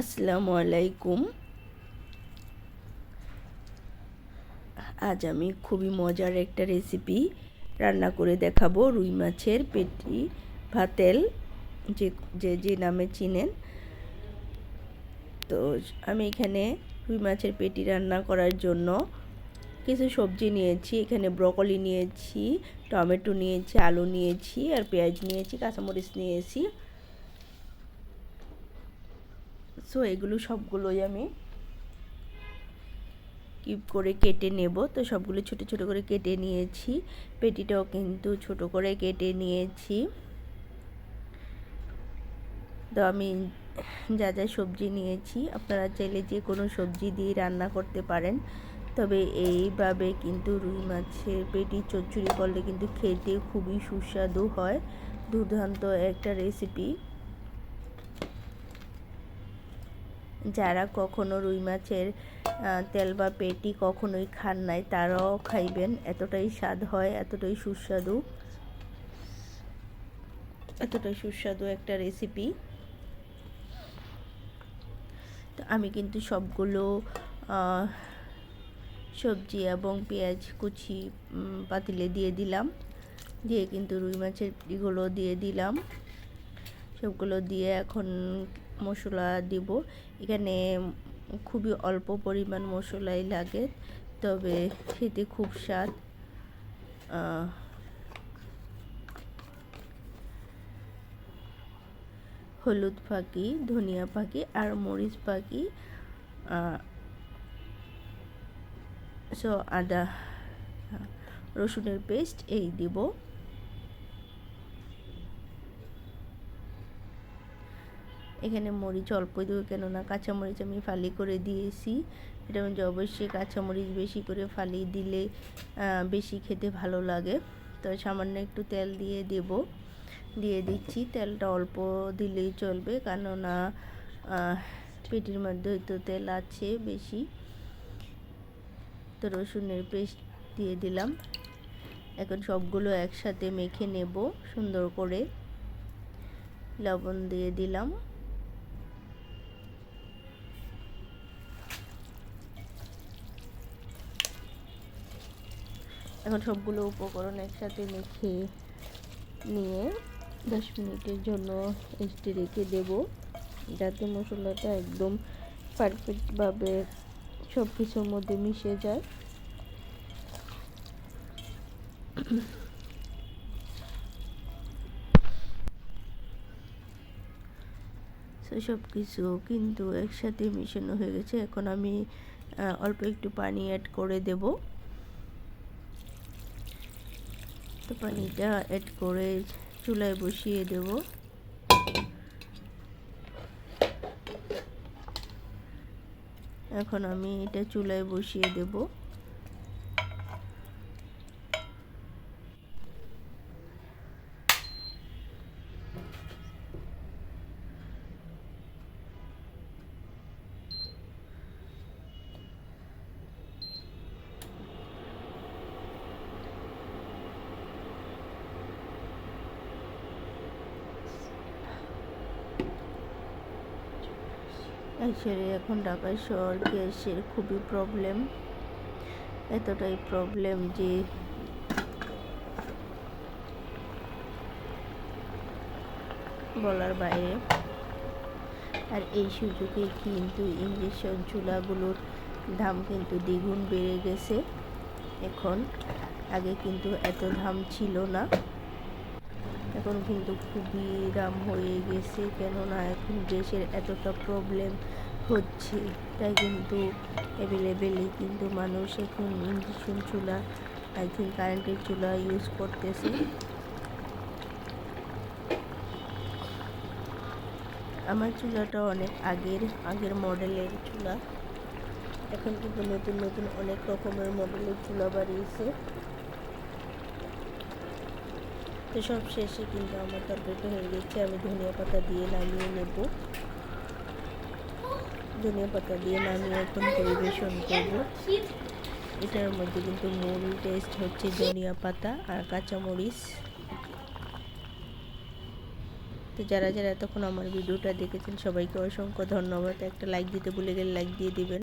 আসসালামু আলাইকুম। আজ আমি খুবই মজার একটা রেসিপি রান্না করে দেখাবো। রুই মাছের পেটি ভাতেল, যে যে যে নামে চিনেন। তো আমি এখানে রুই মাছের পেটি রান্না করার জন্য কিছু সবজি নিয়েছি। এখানে ব্রকলি নিয়েছি, টমেটো নিয়েছি, আলু নিয়েছি, আর পেঁয়াজ নিয়েছি, কাঁচামরিচ নিয়েছি। সো এগুলো সবগুলোই আমি কিউব করে কেটে নেব। তো সবগুলো ছোট ছোট করে কেটে নিয়েছি। পেটিটাও কিন্তু ছোট করে কেটে নিয়েছি। তো আমি যা যা সবজি নিয়েছি, আপনারা চাইলে যে কোনো সবজি দিয়ে রান্না করতে পারেন। তবে এইভাবে কিন্তু রুই মাছের পেটি চচ্চড়ি করলে কিন্তু খেতে খুবই সুস্বাদু হয়। দুর্দান্ত একটা রেসিপি। যারা কখনো রুই মাছের তেল বা পেটি কখনোই খান নাই, তারাও খাইবেন। এতটাই স্বাদ হয়, এতটাই সুস্বাদু একটা রেসিপি। তো আমি কিন্তু সবগুলো সবজি এবং পেঁয়াজ কুচি পাতিলে দিয়ে দিলাম। দিয়ে কিন্তু রুই মাছের পেটিগুলো দিয়ে দিলাম। সবগুলো দিয়ে এখন মশলা দিব। এখানে খুবই অল্প পরিমাণ মশলাই লাগে, তবে খেতে খুব স্বাদ। হলুদ ফাঁকি, ধনিয়া ফাঁকি আর মরিচ ফাঁকি, সো আদা রসুনের পেস্ট এই দিব। এখানে মরিচ অল্প দেবো, কেননা কাঁচামরিচ আমি ফালি করে দিয়েছি। এটা মধ্যে অবশ্যই কাঁচামরিচ বেশি করে ফালি দিলে বেশি খেতে ভালো লাগে। তো সামান্য একটু তেল দিয়ে দিচ্ছি। তেলটা অল্প দিলেই চলবে, কেননা পেটির মধ্যে তো তেল আছে বেশি। তো রসুনের পেস্ট দিয়ে দিলাম। এখন সবগুলো একসাথে মেখে নেব সুন্দর করে। লবণ দিয়ে দিলাম। এখন সবগুলো উপকরণ একসাথে মেখে নিয়ে 10 মিনিটের জন্য রেস্টে রেখে দেব, যাতে মশলাটা একদম পারফেক্টভাবে সব কিছুর মধ্যে মিশে যায়। সব কিছু কিন্তু একসাথে মিশানো হয়ে গেছে। এখন আমি অল্প একটু পানি অ্যাড করে দেব। তো পানিটা অ্যাড করে চুলায় বসিয়ে দেব। এখন আমি এটা চুলায় বসিয়ে দেব। আসলে এখন ঢাকা শহর গ্যাসের খুবই প্রবলেম, এতটাই প্রবলেম যে বলার বাইরে। আর এই সুযোগে কিন্তু ইন্ডাকশন চুলাগুলোর দাম কিন্তু দ্বিগুণ বেড়ে গেছে এখন। আগে কিন্তু এত দাম ছিল না, এখন কিন্তু খুবই দাম হয়ে গেছে। কেননা এখন গ্যাসের এতটা প্রবলেম হচ্ছে, তাই কিন্তু অ্যাভেলেবেলই কিন্তু মানুষ এখন ইন্ডাকশন চুলা, আই থিঙ্ক কারেন্টের চুলা ইউজ করতেছে। আমার চুলাটা অনেক আগের মডেলের চুলা। এখন কিন্তু নতুন নতুন অনেক রকমের মডেলের চুলা বাড়িয়েছে। তো সব শেষে কিন্তু আমার তরকারিটা হয়ে গেছে। আমি ধনিয়া পাতা দিয়ে নামিয়ে নেব। ধনিয়া পাতা দিয়ে নামিয়ে এখন পরিবেশন করব। এটার মধ্যে কিন্তু মূল টেস্ট হচ্ছে ধনিয়া পাতা আর কাঁচামরিচ। তো যারা যারা এতক্ষণ আমার ভিডিওটা দেখেছেন সবাইকে অসংখ্য ধন্যবাদ। একটা লাইক দিতে ভুলে গেলে লাইক দিয়ে দিবেন।